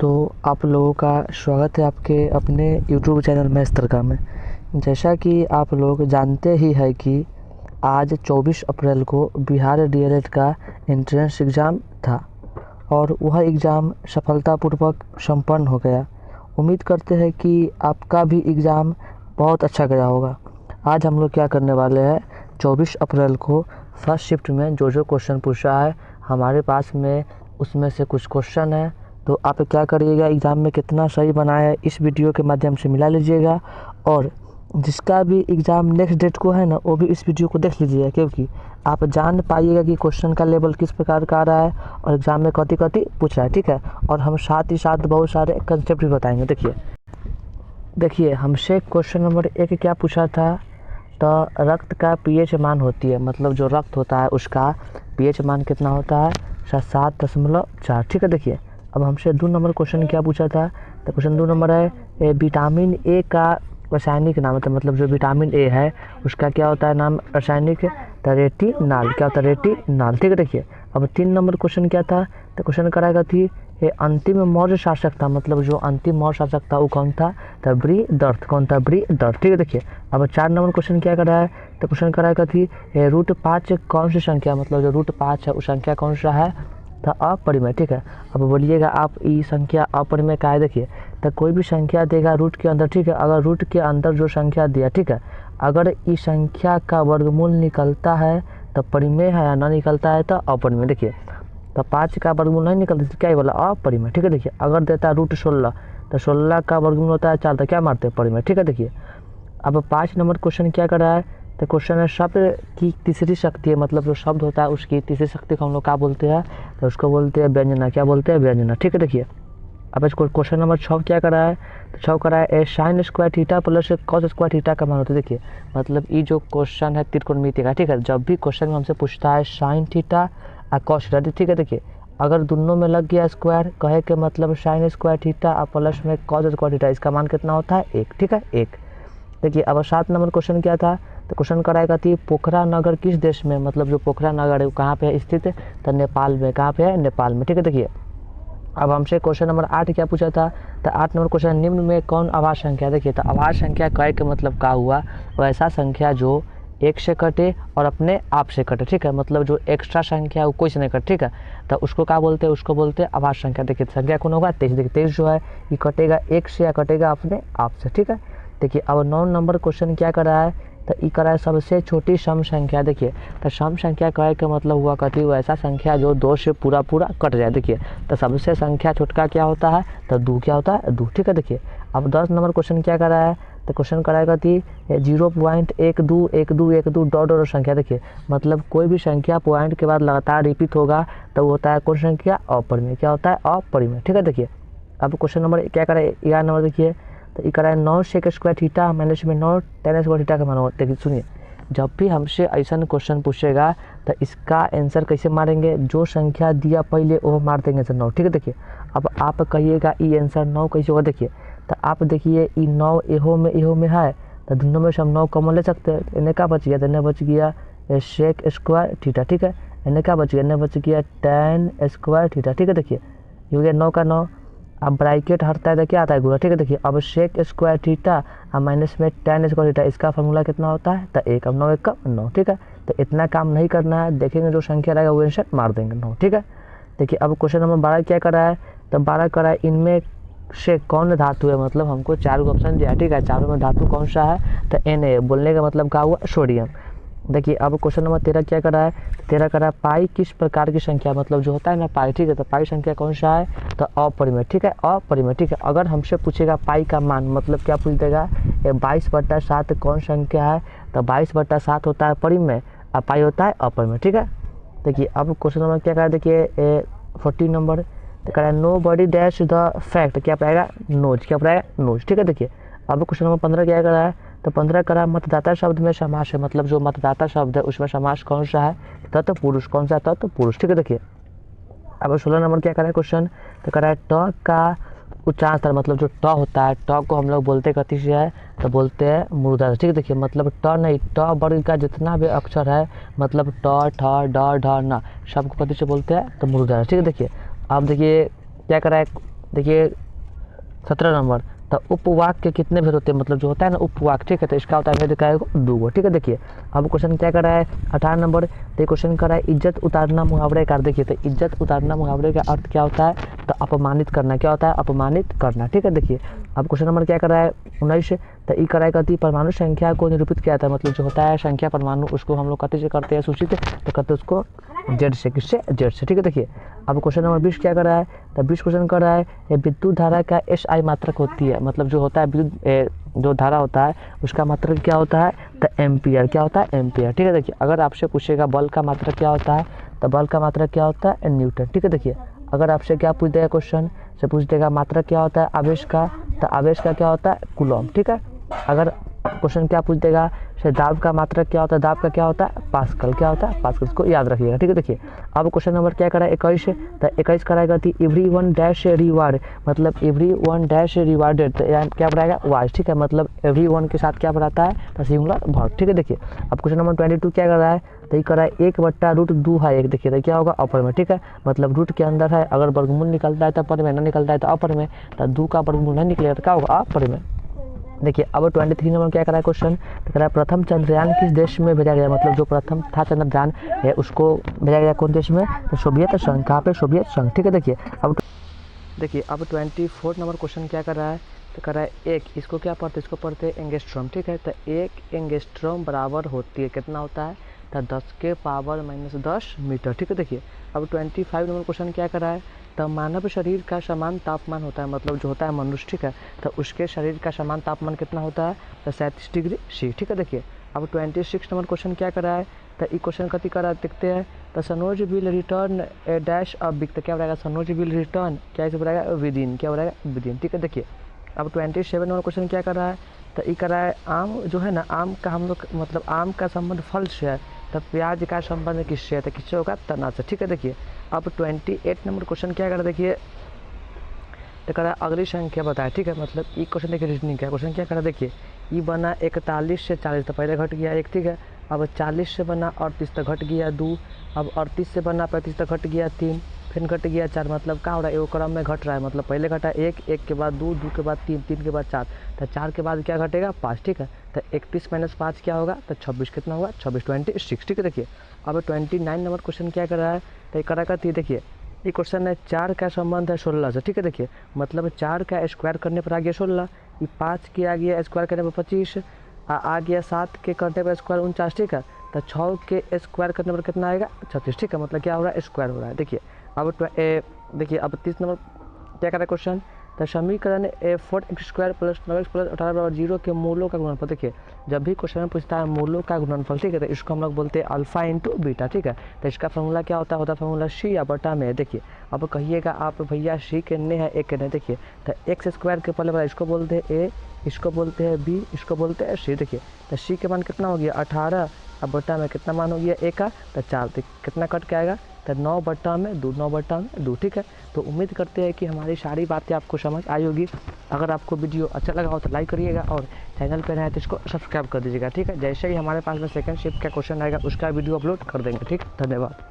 तो आप लोगों का स्वागत है आपके अपने यूट्यूब चैनल मैथ्स तड़का में। जैसा कि आप लोग जानते ही हैं कि आज 24 अप्रैल को बिहार डीएलएड का एंट्रेंस एग्ज़ाम था और वह एग्ज़ाम सफलतापूर्वक संपन्न हो गया। उम्मीद करते हैं कि आपका भी एग्ज़ाम बहुत अच्छा गया होगा। आज हम लोग क्या करने वाले हैं, 24 अप्रैल को फर्स्ट शिफ्ट में जो क्वेश्चन पूछा है हमारे पास में उसमें से कुछ क्वेश्चन है, तो आप क्या करिएगा, एग्ज़ाम में कितना सही बनाया है इस वीडियो के माध्यम से मिला लीजिएगा। और जिसका भी एग्ज़ाम नेक्स्ट डेट को है ना, वो भी इस वीडियो को देख लीजिएगा, क्योंकि आप जान पाइएगा कि क्वेश्चन का लेवल किस प्रकार का आ रहा है और एग्ज़ाम में कति कति पूछ रहा है। ठीक है, और हम साथ ही साथ बहुत सारे कंसेप्ट भी बताएंगे। देखिए हमसे क्वेश्चन नंबर 1 क्या पूछा था, तो रक्त का पीएच मान होती है, मतलब जो रक्त होता है उसका पीएच मान कितना होता है, 7.4। ठीक है, देखिए अब हमसे 2 नंबर क्वेश्चन क्या पूछा था, तो क्वेश्चन 2 नंबर है विटामिन ए का रासायनिक नाम है, मतलब जो विटामिन ए है उसका क्या होता है नाम रासायनिक, तो रेटिनाल। क्या होता है, रेटिनाल। ठीक है, देखिए अब 3 नंबर क्वेश्चन क्या था, तो क्वेश्चन कराएगा थी ये अंतिम मौर्य शासक था, मतलब जो अंतिम मौर्य शासक था वो कौन था, तो बृहदर्थ। कौन था, बृहदर्थ। ठीक है, देखिए अब 4 नंबर क्वेश्चन क्या करा है, तो क्वेश्चन कराएगा थी √5 कौन सी संख्या, मतलब जो √5 है वो संख्या कौन सा है, तो अपरिमेय। ठीक है, अब बोलिएगा आप ये संख्या अपरिमेय का है। देखिए तो कोई भी संख्या देगा रूट के अंदर, ठीक है, अगर रूट के अंदर जो संख्या दिया, ठीक है, अगर इस संख्या का वर्गमूल निकलता है तो परिमेय है, या ना निकलता है तो अपरिमेय। देखिए तो 5 का वर्गमूल नहीं निकलता तो क्या ही बोला, अपरिमेय। ठीक है, देखिए अगर देता है √16 तो 16 का वर्गमूल होता है 4, तो क्या मारते हैं, परिमेय। ठीक है, देखिए अब 5 नंबर क्वेश्चन क्या कर रहा है, तो क्वेश्चन है शब्द की तीसरी शक्ति है, मतलब जो शब्द होता है उसकी तीसरी शक्ति को हम लोग क्या बोलते हैं, तो उसको बोलते हैं व्यंजना। क्या बोलते हैं, व्यंजना। ठीक है, देखिए अब इसको क्वेश्चन नंबर 6 क्या करा है, तो 6 करा है sine square theta plus cos square theta का मान होता है। देखिए मतलब ये जो क्वेश्चन है त्रिकोणमिति का, ठीक है, जब भी क्वेश्चन हमसे पूछता है साइन थीटा और कॉस थीटा, ठीक है, देखिए अगर दोनों में लग गया स्क्वायर, कहे के मतलब साइन स्क्वायर थीटा और प्लस में कॉस स्क्वायर थीटा, इसका मान कितना होता है, 1। ठीक है, 1। देखिए अब 7 नंबर क्वेश्चन क्या था, तो क्वेश्चन कराएगा थी पोखरा नगर किस देश में, मतलब जो पोखरा नगर है वो कहाँ पे है स्थित है, तो नेपाल में। कहाँ पे है, नेपाल में। ठीक है, देखिए अब हमसे क्वेश्चन नंबर 8 क्या पूछा था, तो 8 नंबर क्वेश्चन निम्न में कौन अभाज्य संख्या। देखिए तो अभाज्य संख्या कहे के मतलब क्या हुआ, वैसा संख्या जो 1 से कटे और अपने आप से कटे। ठीक है, मतलब जो एक्स्ट्रा संख्या है वो कोई से नहीं कटे। ठीक है, तो उसको क्या बोलते हैं, उसको बोलते हैं अभाज्य संख्या। देखिए संख्या कौन होगा, 23। देखिए 23 जो है ये कटेगा 1 से या कटेगा अपने आप से। ठीक है, देखिए अब 9 नंबर क्वेश्चन क्या कर रहा है, तो ई करा है सबसे छोटी सम संख्या। देखिए तो सम संख्या कहे का मतलब हुआ कहती है ऐसा संख्या जो 2 से पूरा कट जाए। देखिए तो सबसे संख्या छोटका क्या होता है, तो 2। क्या होता है, 2। ठीक है, देखिए अब 10 नंबर क्वेश्चन क्या कर रहा है, तो क्वेश्चन कराएगा थी 0.121212 डॉट संख्या। देखिए मतलब कोई भी संख्या पॉइंट के बाद लगातार रिपीट होगा तो वो होता है कौन संख्या, अपरिमेय। क्या होता है, अपरिमेय। ठीक है, देखिए अब क्वेश्चन नंबर क्या करा है, 11 नंबर देखिए तो ये करा है 9 सेक स्क्वायर थीटा माइनस में 9 tan स्क्वायर थीटा का मान होता है। सुनिए जब भी हमसे ऐसा क्वेश्चन पूछेगा तो इसका आंसर कैसे मारेंगे, जो संख्या दिया पहले वो मार देंगे आंसर 9। ठीक है, देखिए अब आप कहिएगा ये आंसर 9 कैसे होगा। देखिए तो आप देखिए ये 9 एहो में है, तो दोनों में से हम 9 कॉमन ले सकते हैं। इन्हें क्या बच गया, तो इन्हें बच गया सेक स्क्वायर थीटा। ठीक है, इन्हें क्या बच गया, इन्हें बच गया tan स्क्वायर थीटा। ठीक है, देखिए ये हो गया 9 का 9। अब ब्रैकेट हटता है तो क्या आता है, गुणा। ठीक है, देखिए अब सेक स्क्वायर थीटा और माइनस में tan स्क्वायर थीटा, इसका फॉर्मूला कितना होता है, तो 1। अब 9 1 का 9। ठीक है, तो इतना काम नहीं करना है, देखेंगे जो संख्या रहेगा वो आंसर मार देंगे 9। ठीक है, देखिए अब क्वेश्चन नंबर 12 क्या करा है, तो 12 करा है इनमें से कौन धातु है, मतलब हमको 4 ऑप्शन दिया। ठीक है, चारों में धातु कौन सा है, तो Na। बोलने का मतलब क्या हुआ, सोडियम। देखिए अब क्वेश्चन नंबर 13 क्या करा है, 13 करा पाई किस प्रकार की संख्या, मतलब जो होता है ना पाई। ठीक है, तो पाई संख्या कौन सा है, तो अपरिमेय। ठीक है, अपरिमेय। ठीक है, अगर हमसे पूछेगा पाई का मान, मतलब क्या पूछ देगा, 22/7 कौन संख्या है, तो 22/7 होता है परिमेय और पाई होता है अपरिमेय। ठीक है, देखिए अब क्वेश्चन नंबर क्या करा, देखिए 14 नंबर तो करा nobody dash the fact. क्या पड़ेगा, नोज। क्या पड़ेगा, नोज। ठीक है, देखिए अब क्वेश्चन नंबर 15 क्या करा है, तो 15 करा मतदाता शब्द में समास है, मतलब जो मतदाता शब्द है उसमें समास कौन सा है, तत्पुरुष। कौन सा, तत्पुरुष। ठीक है, देखिए अब 16 नंबर क्या करा है क्वेश्चन, तो करा है ट का उच्चारण, मतलब जो ट होता है, ट को हम लोग बोलते कथी से है, तो बोलते हैं मूर्धा। ठीक है, देखिए मतलब ट नहीं, ट वर्ग का जितना भी अक्षर है, मतलब ट ठ ड ढ न सबको कथी से बोलते हैं, तो मूर्धा। ठीक है, देखिए अब देखिए क्या करा है देखिए 17 नंबर। तो उपवाक्य कितने भेद होते हैं, मतलब जो होता है ना उपवाक्य, ठीक है, तो इसका होता है भेद क्या है, 2 ठीक है। देखिए अब क्वेश्चन क्या कर रहा है 18 नंबर। तो क्वेश्चन कर रहा है इज्जत उतारना मुहावरे का। देखिए तो इज्जत उतारना मुहावरे का अर्थ क्या होता है, तो अपमानित करना। क्या होता है, अपमानित करना, ठीक है। देखिए अब क्वेश्चन नंबर क्या कर रहा है 19। तो ई कराए कहती परमाणु संख्या को निरूपित किया था, मतलब जो होता है संख्या परमाणु, उसको हम लोग कति से करते हैं सूचित, तो करते उसको जेड से, किससे, जेड से, ठीक है। देखिए अब क्वेश्चन नंबर 20 क्या कर रहा है, तो 20 क्वेश्चन कर रहा है विद्युत धारा का एस आई मात्रक होती है, मतलब जो होता है विद्युत जो धारा होता है उसका मात्रक क्या होता है, तो एम्पियर। क्या होता है, एम्पियर, ठीक है। देखिए अगर आपसे पूछेगा बल का मात्रक क्या होता है, तो बल का मात्रक क्या होता है, न्यूटन, ठीक है। देखिए अगर आपसे क्या पूछ देगा क्वेश्चन से पूछ देगा मात्रक क्या होता है आवेश का, तो आवेश का क्या होता है, कूलॉम, ठीक है। अगर क्वेश्चन क्या पूछ देगा से दाब का मात्रक क्या होता है, दाब का क्या होता है, पास्कल। क्या होता है, पास्कल, इसको याद रखिएगा, ठीक है। देखिए अब क्वेश्चन नंबर क्या करा है 21। तो 21 कराएगा थी एवरी वन डैश रिवार्ड, मतलब एवरी वन डैश रिवार्डेड, तो क्या बनाएगा वाइज, ठीक है। मतलब एवरी वन के साथ क्या बनाता है, तो सिंगुलर वर्ब, ठीक है। देखिए अब क्वेश्चन नंबर 22 क्या कर रहा है, तो ये कर रहा है 1/√2 है 1। देखिए तो क्या होगा, अपर में, ठीक है। मतलब रूट के अंदर है, अगर वर्गमूल निकलता है तो अपर में, ना निकलता है तो अपर में, तो 2 का वर्गमूल नहीं निकलेगा तो क्या होगा, अपर में। देखिए अब 23 नंबर क्या करा है क्वेश्चन, तो कह रहा है प्रथम चंद्रयान किस देश में भेजा गया, मतलब जो प्रथम था चंद्रयान है उसको भेजा गया कौन देश में, तो सोवियत संघ। कहाँ पे, सोवियत संघ, ठीक है। देखिए अब 24 नंबर क्वेश्चन क्या कर रहा है, तो कर रहा है एक, इसको क्या पढ़ते, इसको पढ़ते हैं एंगस्ट्रॉम, ठीक है। तो 1 एंगस्ट्रॉम बराबर होती है, कितना होता है, तो 10 के पावर -10 मीटर, ठीक है। देखिए अब 25 नंबर क्वेश्चन क्या कर रहा है, तो मानव शरीर का समान तापमान होता है, मतलब जो होता है मनुष्य, ठीक है, तो उसके शरीर का समान तापमान कितना होता है, तो 37 डिग्री सी, ठीक है। देखिए अब 26 नंबर क्वेश्चन क्या कर रहा है, तो ये क्वेश्चन कति करा देखते हैं, तो Sanoj will return A dash a big, तो क्या बनाएगा, सनोज विल रिटर्न क्या इसे बनाएगा, विद इन, क्या बनाएगा, विद इन, ठीक है। देखिए अब 27 नंबर क्वेश्चन क्या कर रहा है, तो ये कर रहा है आम जो है ना, आम का हम लोग मतलब आम का संबंध फल से है, तो प्याज का संबंध किससे है, तो किससे होगा, तना से, ठीक है। देखिए अब 28 नंबर क्वेश्चन क्या कर रहा है, देखिए तो कह रहा है अगली संख्या बताए, ठीक है। मतलब ये क्वेश्चन देखिए रीजनिंग का क्वेश्चन क्या कर रहा है, देखिए ये बना 41 से 40, तो पहले घट गया 1, ठीक है। अब 40 से बना 38, तो घट गया 2। अब 38 से बना 35, तो घट गया 3, फिर घट गया 4, मतलब क्या हो रहा है, एगो क्रम में घट रहा है, मतलब पहले घटा 1, 1 के बाद 2, 2 के बाद 3, 3 के बाद 4, तो 4 के बाद क्या घटेगा 5, ठीक है। तो 31 - 5 क्या होगा, तो 26, कितना होगा 26, 26, ठीक है। देखिए अब 29 नंबर क्वेश्चन क्या कर रहा है, तो करा करती है, देखिए ये क्वेश्चन है 4 का संबंध है 16 से, ठीक है। देखिए मतलब 4 का स्क्वायर करने पर आ गया 16, ये 5 के आ गया स्क्वायर करने पर 25, आ गया 7 के करने पर स्क्वायर 49, ठीक है। तो 6 के स्क्वायर करने पर कितना आएगा 36, ठीक है। मतलब क्या हो रहा है, स्क्वायर हो रहा है। देखिए अब देखिए अब 30 नंबर क्या कर रहा है क्वेश्चन, तो समीकरण 4x² + 9x + 18 = 0 के मूलों का गुणनफल। देखिए जब भी क्वेश्चन में पूछता है मूलों का गुणनफल, ठीक है, तो इसको हम लोग बोलते हैं अल्फा इंटू बीटा, ठीक है। तो इसका फॉर्मूला क्या होता है फॉर्मूला सी या बटा में। देखिए अब कहिएगा आप भैया सी कितने हैं, एक कितने, देखिए तो x² के पहले वाला इसको बोलते हैं ए, इसको बोलते हैं बी, इसको बोलते हैं सी। देखिए तो सी के मान कितना हो गया 18, अब बटा में कितना मान हो गया ए का, तो 4, तो कितना कट के आएगा, तो 9/2, 9/2, ठीक है। तो उम्मीद करते हैं कि हमारी सारी बातें आपको समझ आई होगी। अगर आपको वीडियो अच्छा लगा हो तो लाइक करिएगा और चैनल पर नए तो इसको सब्सक्राइब कर दीजिएगा, ठीक है। जैसे ही हमारे पास में सेकंड शिफ्ट का क्वेश्चन आएगा उसका वीडियो अपलोड कर देंगे, ठीक। धन्यवाद।